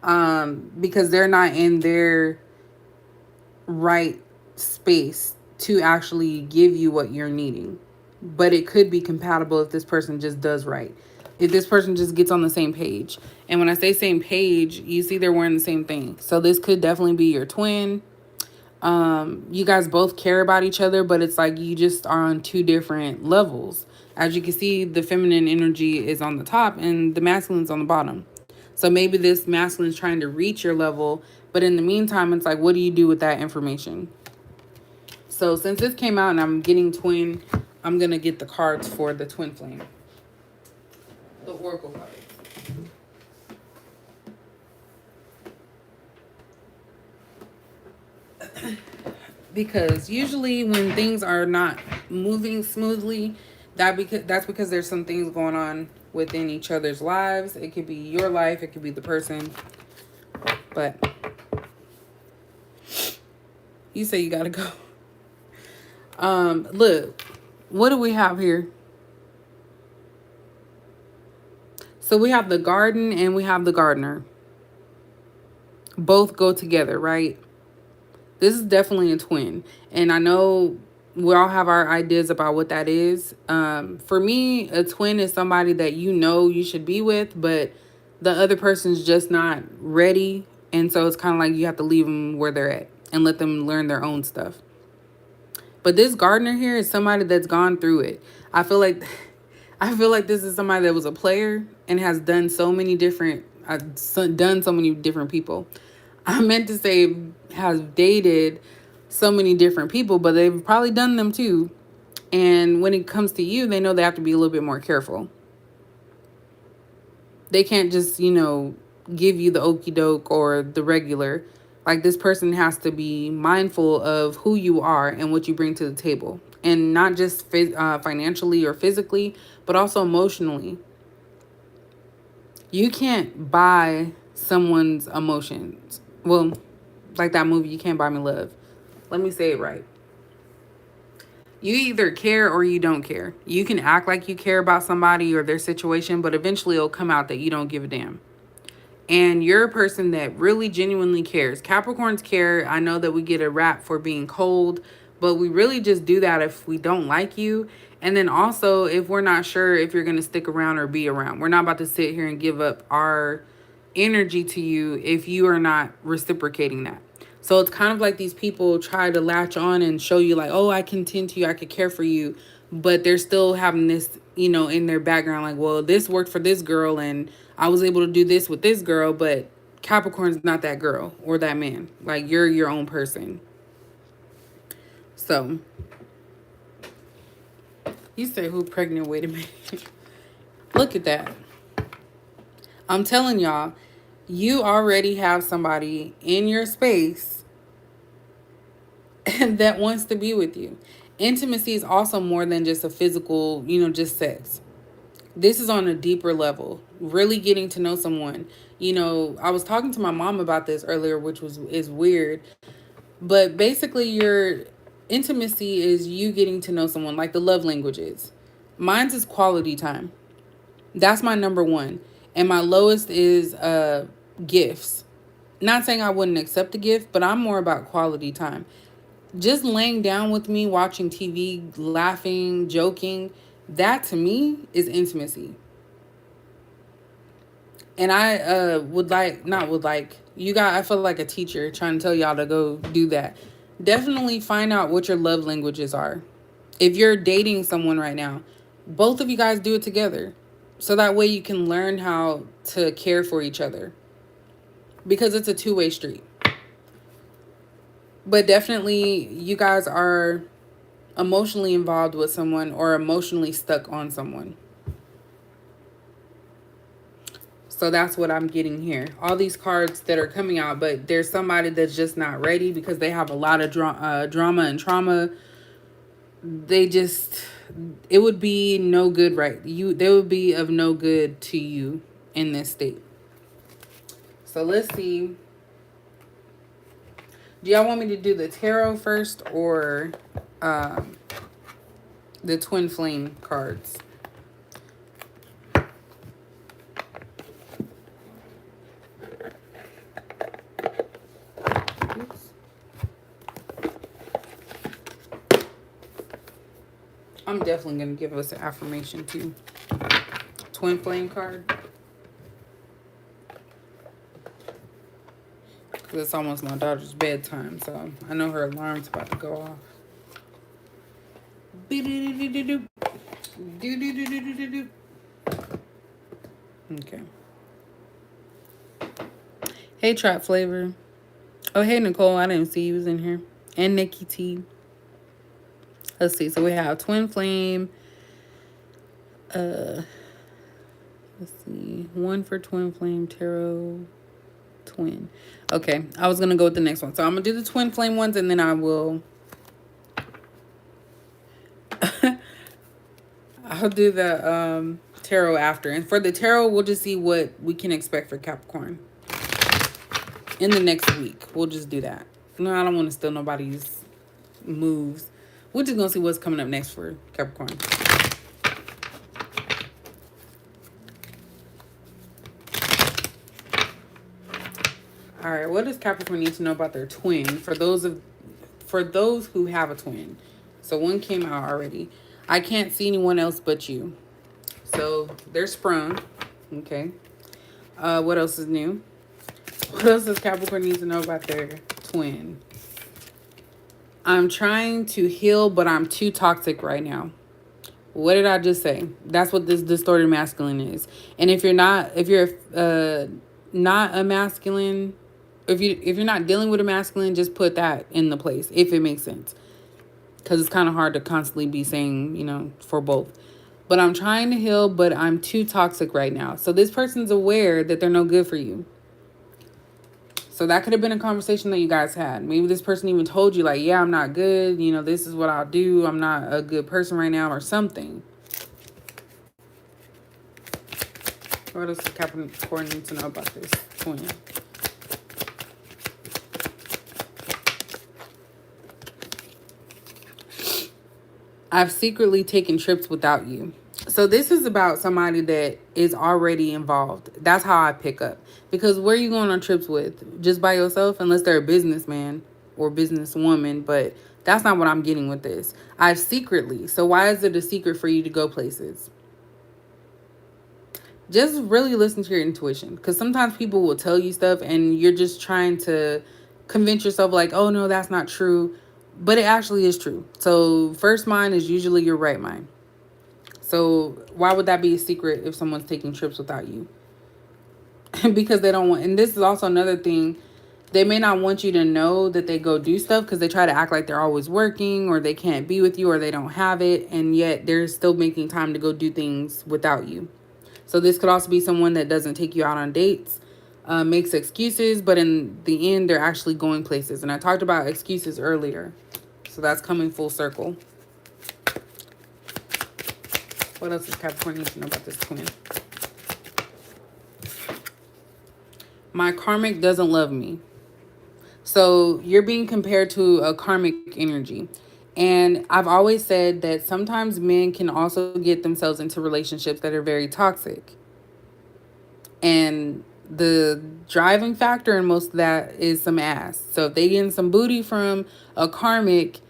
Because they're not in their right space to actually give you what you're needing. But it could be compatible if this person just does right. If this person just gets on the same page. And when I say same page, you see they're wearing the same thing. So this could definitely be your twin. You guys both care about each other, but it's like you just are on two different levels. As you can see, the feminine energy is on the top and the masculine's on the bottom. So maybe this masculine's trying to reach your level, but in the meantime, it's like, what do you do with that information? So since this came out and I'm getting twin, I'm going to get the cards for the twin flame. The oracle cards. Because usually when things are not moving smoothly, that's because there's some things going on within each other's lives. It could be your life, it could be the person. But you say you gotta go. Look, what do we have here? So we have the garden and we have the gardener. Both go together, right? This is definitely a twin. And I know we all have our ideas about what that is. For me, a twin is somebody that you know you should be with, but the other person's just not ready. And so it's kind of like you have to leave them where they're at and let them learn their own stuff. But this gardener here is somebody that's gone through it. I feel like this is somebody that was a player and has done so many different people. I meant to say has dated so many different people, but they've probably done them too. And when it comes to you, they know they have to be a little bit more careful. They can't just, give you the okie doke or the regular. Like, this person has to be mindful of who you are and what you bring to the table. And not just financially or physically, but also emotionally. You can't buy someone's emotions. Well, like that movie, You Can't Buy Me Love. Let me say it right. You either care or you don't care. You can act like you care about somebody or their situation, but eventually it'll come out that you don't give a damn. And you're a person that really genuinely cares. Capricorns care. I know that we get a rap for being cold, but we really just do that if we don't like you. And then also if we're not sure if you're going to stick around or be around. We're not about to sit here and give up our energy to you if you are not reciprocating that. So it's kind of like these people try to latch on and show you like, oh, I can tend to you, I could care for you, but they're still having this, in their background like, well, this worked for this girl and I was able to do this with this girl, but Capricorn's not that girl or that man. Like, you're your own person. So, you say who pregnant? Wait a minute. Look at that. I'm telling y'all, you already have somebody in your space that wants to be with you. Intimacy is also more than just a physical, just sex. This is on a deeper level, really getting to know someone. I was talking to my mom about this earlier, which is weird. But basically, your intimacy is you getting to know someone, like the love languages. Mine's is quality time. That's my number one. And my lowest is gifts. Not saying I wouldn't accept a gift, but I'm more about quality time. Just laying down with me, watching TV, laughing, joking, that to me is intimacy. And I I feel like a teacher trying to tell y'all to go do that. Definitely find out what your love languages are. If you're dating someone right now, both of you guys do it together. So that way you can learn how to care for each other. Because it's a two-way street. But definitely you guys are emotionally involved with someone or emotionally stuck on someone. So that's what I'm getting here. All these cards that are coming out, but there's somebody that's just not ready because they have a lot of drama and trauma. It would be no good, right? They would be of no good to you in this state. So let's see. Do y'all want me to do the tarot first or the twin flame cards? I'm definitely going to give us an affirmation too. Twin flame card. Because it's almost my daughter's bedtime, so I know her alarm's about to go off. Okay. Hey, Trap Flavor. Oh, hey, Nicole. I didn't see you was in here. And Nikki T. Let's see. So we have Twin Flame. Let's see. One for Twin Flame, Tarot, Twin. Okay. I was going to go with the next one. So I'm going to do the Twin Flame ones and then I will... I'll do the tarot after. And for the tarot, we'll just see what we can expect for Capricorn in the next week. We'll just do that. No, I don't want to steal nobody's moves. We're just going to see what's coming up next for Capricorn. All right, what does Capricorn need to know about their twin? For those who have a twin. So one came out already. I can't see anyone else but you. So they're sprung. Okay. What else is new? What else does Capricorn need to know about their twin? I'm trying to heal, but I'm too toxic right now. What did I just say? That's what this distorted masculine is. And if you're not a masculine, if you're not dealing with a masculine, just put that in the place if it makes sense. Because it's kind of hard to constantly be saying, for both. But I'm trying to heal, but I'm too toxic right now. So this person's aware that they're no good for you. So that could have been a conversation that you guys had. Maybe this person even told you, like, yeah, I'm not good. This is what I'll do. I'm not a good person right now or something. What else does Capricorn need to know about this twin? I've secretly taken trips without you. So this is about somebody that is already involved. That's how I pick up. Because where are you going on trips with? Just by yourself? Unless they're a businessman or businesswoman. But that's not what I'm getting with this. So why is it a secret for you to go places? just really listen to your intuition, because sometimes people will tell you stuff and you're just trying to convince yourself like, oh no, that's not true, but it actually is true. So first mind is usually your right mind. So why would that be a secret if someone's taking trips without you? Because they don't want, and this is also another thing, they may not want you to know that they go do stuff because they try to act like they're always working, or they can't be with you, or they don't have it, and yet they're still making time to go do things without you. So this could also be someone that doesn't take you out on dates, makes excuses, but in the end, they're actually going places. And I talked about excuses earlier. So that's coming full circle. What else does Capricorn need to know about this twin? My karmic doesn't love me. So you're being compared to a karmic energy. And I've always said that sometimes men can also get themselves into relationships that are very toxic. And the driving factor in most of that is some ass. So if they get some booty from a karmic,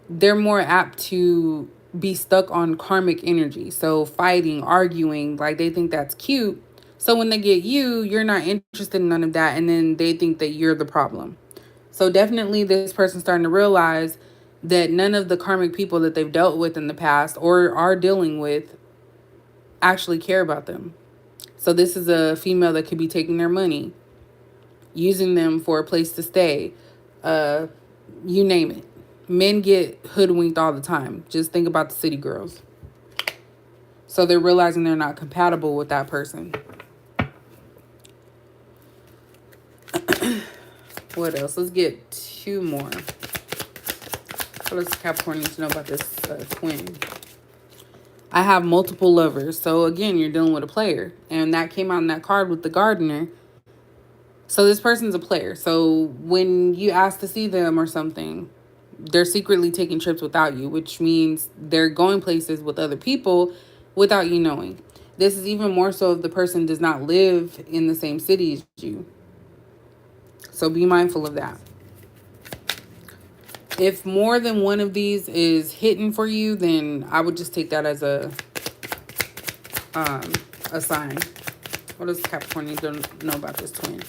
they're more apt to be stuck on karmic energy. So fighting, arguing, like they think that's cute. So when they get you, you're not interested in none of that. And then they think that you're the problem. So definitely this person's starting to realize that none of the karmic people that they've dealt with in the past or are dealing with actually care about them. So this is a female that could be taking their money, using them for a place to stay, you name it. Men get hoodwinked all the time. Just think about the city girls. So they're realizing they're not compatible with that person. What else? Let's get two more. What does Capricorn need to know about this twin? I have multiple lovers. So again, you're dealing with a player. And that came out in that card with the gardener. So this person's a player. So when you ask to see them or something, they're secretly taking trips without you, which means they're going places with other people without you knowing. This is even more so if the person does not live in the same city as you. So be mindful of that. If more than one of these is hitting for you, then I would just take that as a sign. What does Capricorn need to know about this twin?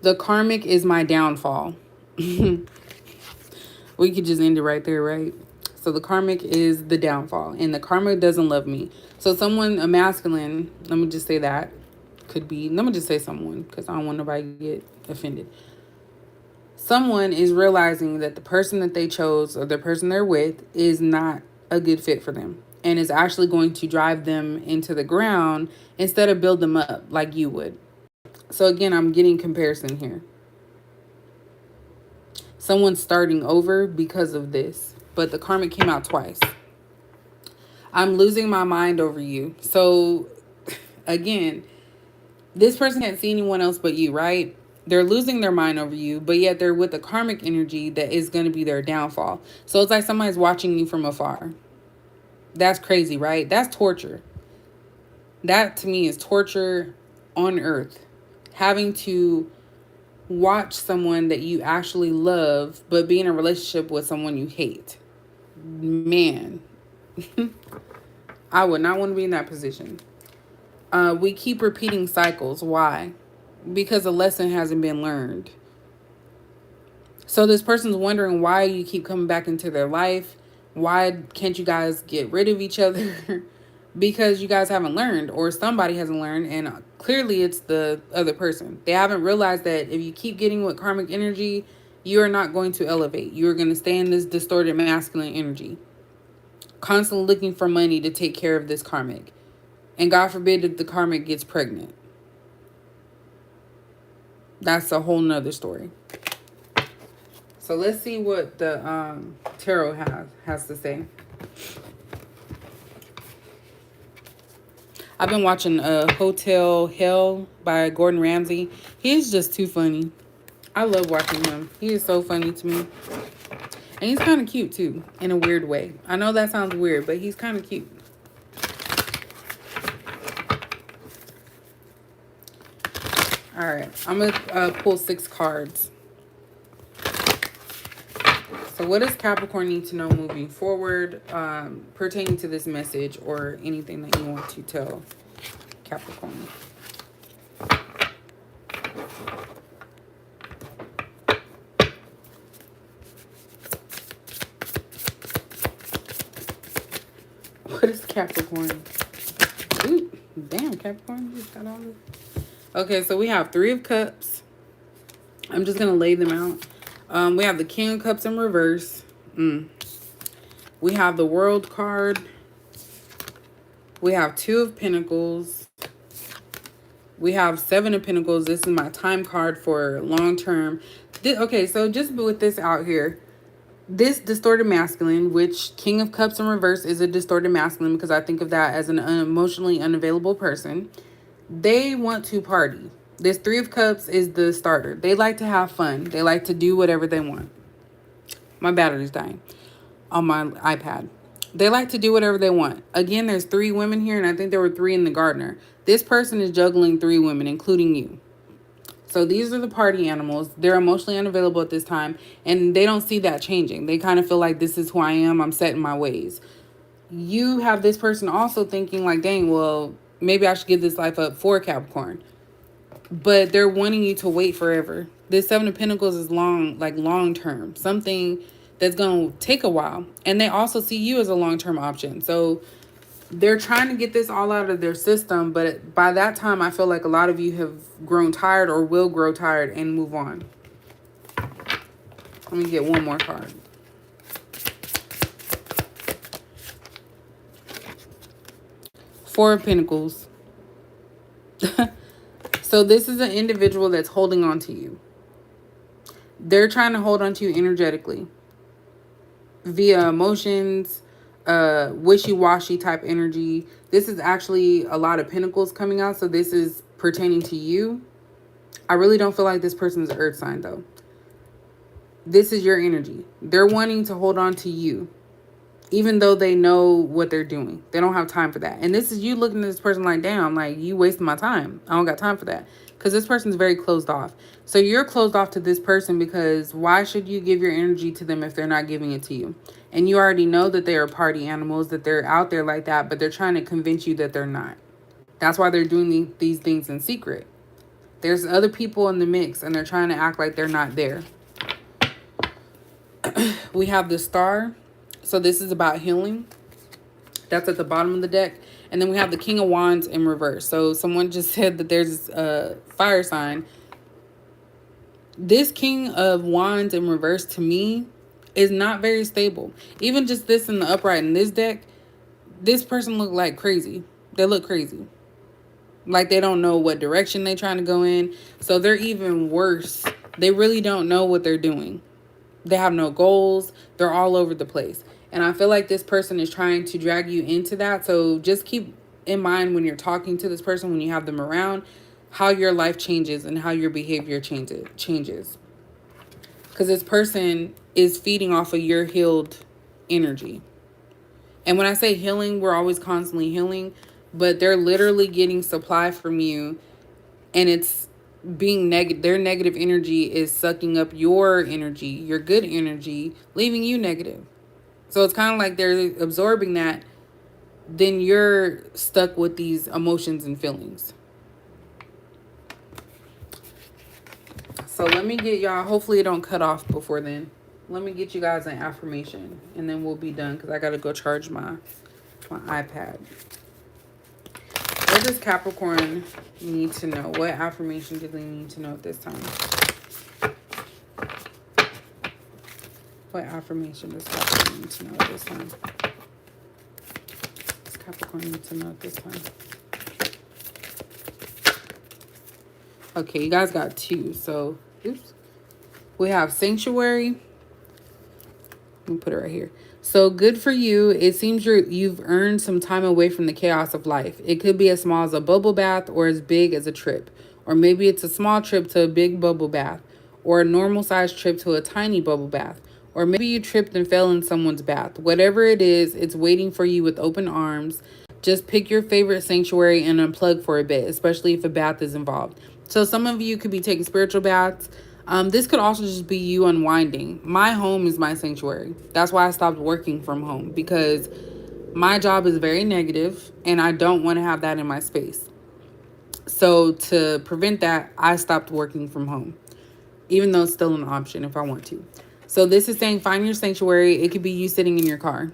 The karmic is my downfall. We could just end it right there, right? So the karmic is the downfall, and the karmic doesn't love me. So someone, a masculine, let me just say that. Could be, let me just say someone, because I don't want nobody to get offended. Someone is realizing that the person that they chose or the person they're with is not a good fit for them, and is actually going to drive them into the ground instead of build them up like you would. So again, I'm getting comparison here. Someone's starting over because of this, but the karmic came out twice. I'm losing my mind over you. So again, this person can't see anyone else but you, right? They're losing their mind over you, but yet they're with a karmic energy that is going to be their downfall. So it's like somebody's watching you from afar. That's crazy, right? That's torture. That to me is torture on earth. Having to watch someone that you actually love, but be in a relationship with someone you hate. Man, I would not want to be in that position. We keep repeating cycles. Why? Because a lesson hasn't been learned. So this person's wondering why you keep coming back into their life. Why can't you guys get rid of each other? Because you guys haven't learned, or somebody hasn't learned, and clearly it's the other person. They haven't realized that if you keep getting with karmic energy, you are not going to elevate. You are going to stay in this distorted masculine energy, constantly looking for money to take care of this karmic. And God forbid if the karmic gets pregnant. That's a whole nother story. So let's see what the tarot has to say. I've been watching Hotel Hell by Gordon Ramsay. He's just too funny. I love watching him. He is so funny to me. And he's kind of cute too, in a weird way. I know that sounds weird, but he's kind of cute. All right, I'm going to pull 6 cards. So what does Capricorn need to know moving forward pertaining to this message or anything that you want to tell Capricorn? What is Capricorn? Ooh, damn, Capricorn, you just got all this. Okay, so we have 3 of Cups. I'm just going to lay them out. We have the King of Cups in reverse. We have the World card. We have 2 of Pentacles. We have 7 of Pentacles. This is my time card for long term. Okay, so just with this out here. This distorted masculine, which King of Cups in reverse is a distorted masculine because I think of that as an emotionally unavailable person. They want to party. This 3 of Cups is the starter. They like to have fun. They like to do whatever they want. My battery's dying on my iPad. They like to do whatever they want. Again, there's 3 women here, and I think there were 3 in the gardener. This person is juggling 3 women, including you. So these are the party animals. They're emotionally unavailable at this time, and they don't see that changing. They kind of feel like this is who I am. I'm set in my ways. You have this person also thinking like, dang, well, maybe I should give this life up for Capricorn. But they're wanting you to wait forever. This 7 of Pentacles is long term. Something that's going to take a while. And they also see you as a long-term option. So they're trying to get this all out of their system, but by that time, I feel like a lot of you have grown tired or will grow tired and move on. Let me get one more card. Four of Pentacles. So this is an individual that's holding on to you. They're trying to hold on to you energetically via emotions, wishy-washy type energy. This is actually a lot of pentacles coming out, so this is pertaining to you. I really don't feel like this person's an earth sign though. This is your energy. They're wanting to hold on to you, even though they know what they're doing. They don't have time for that. And this is you looking at this person like, damn, like you wasting my time. I don't got time for that. Because this person's very closed off. So you're closed off to this person because why should you give your energy to them if they're not giving it to you? And you already know that they are party animals, that they're out there like that, but they're trying to convince you that they're not. That's why they're doing these things in secret. There's other people in the mix and they're trying to act like they're not there. We have the Star. So this is about healing. That's at the bottom of the deck. And then we have the King of Wands in reverse. So someone just said that there's a fire sign. This King of Wands in reverse to me is not very stable. Even just this in the upright in this deck, this person look like crazy. They look crazy. Like they don't know what direction they're trying to go in. So they're even worse. They really don't know what they're doing. They have no goals. They're all over the place. And I feel like this person is trying to drag you into that. So just keep in mind when you're talking to this person, when you have them around, how your life changes and how your behavior changes. Because this person is feeding off of your healed energy. And when I say healing, we're always constantly healing. But they're literally getting supply from you. And it's being negative. Their negative energy is sucking up your energy, your good energy, leaving you negative. So it's kind of like they're absorbing that. Then you're stuck with these emotions and feelings. So let me get y'all, hopefully it don't cut off before then. Let me get you guys an affirmation and then we'll be done because I got to go charge my iPad. What does Capricorn need to know? What affirmation do they need to know at this time? What affirmation does Capricorn need to know at this time? Does Capricorn need to know at this time? Okay, you guys got 2. So, oops. We have Sanctuary. Let me put it right here. So, good for you. It seems you've earned some time away from the chaos of life. It could be as small as a bubble bath or as big as a trip. Or maybe it's a small trip to a big bubble bath. Or a normal-sized trip to a tiny bubble bath. Or maybe you tripped and fell in someone's bath. Whatever it is, it's waiting for you with open arms. Just pick your favorite sanctuary and unplug for a bit, especially if a bath is involved. So some of you could be taking spiritual baths. This could also just be you unwinding. My home is my sanctuary. That's why I stopped working from home, because my job is very negative and I don't want to have that in my space. So to prevent that, I stopped working from home, even though it's still an option if I want to. So this is saying find your sanctuary. It could be you sitting in your car.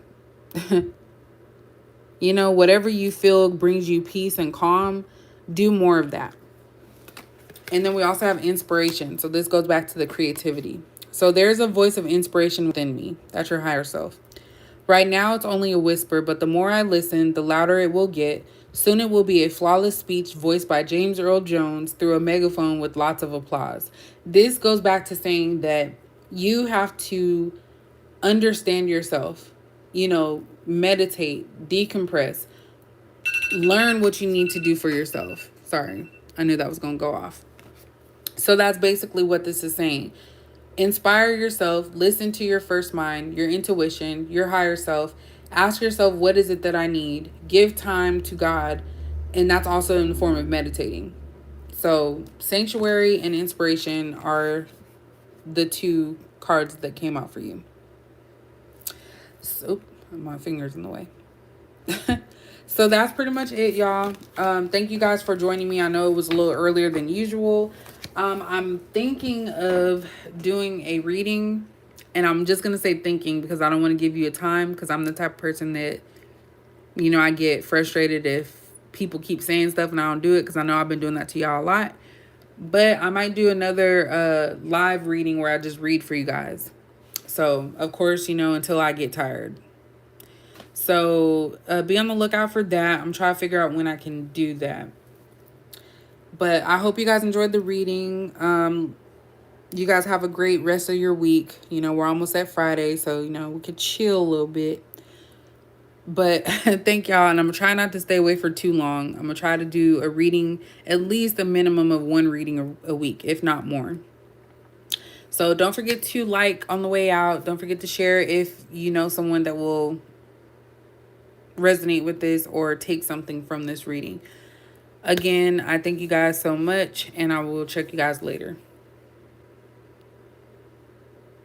You know, whatever you feel brings you peace and calm, do more of that. And then we also have inspiration. So this goes back to the creativity. So there's a voice of inspiration within me. That's your higher self. Right now, it's only a whisper, but the more I listen, the louder it will get. Soon it will be a flawless speech voiced by James Earl Jones through a megaphone with lots of applause. This goes back to saying that you have to understand yourself, you know, meditate, decompress, learn what you need to do for yourself. Sorry, I knew that was going to go off. So that's basically what this is saying. Inspire yourself, listen to your first mind, your intuition, your higher self. Ask yourself, what is it that I need? Give time to God. And that's also in the form of meditating. So sanctuary and inspiration are the two cards that came out for you. So my finger's in the way. So that's pretty much it, y'all. Thank you guys for joining me. I know it was a little earlier than usual. I'm thinking of doing a reading, and I'm just going to say thinking because I don't want to give you a time, because I'm the type of person that, you know, I get frustrated if people keep saying stuff and I don't do it, because I know I've been doing that to y'all a lot. But I might do another live reading where I just read for you guys. So, of course, you know, until I get tired. So be on the lookout for that. I'm trying to figure out when I can do that. But I hope you guys enjoyed the reading. You guys have a great rest of your week. You know, we're almost at Friday, so, you know, we could chill a little bit. But thank y'all, and I'm trying not to stay away for too long. I'm going to try to do a reading, at least a minimum of one reading a week, if not more. So don't forget to like on the way out. Don't forget to share if you know someone that will resonate with this or take something from this reading. Again, I thank you guys so much, and I will check you guys later.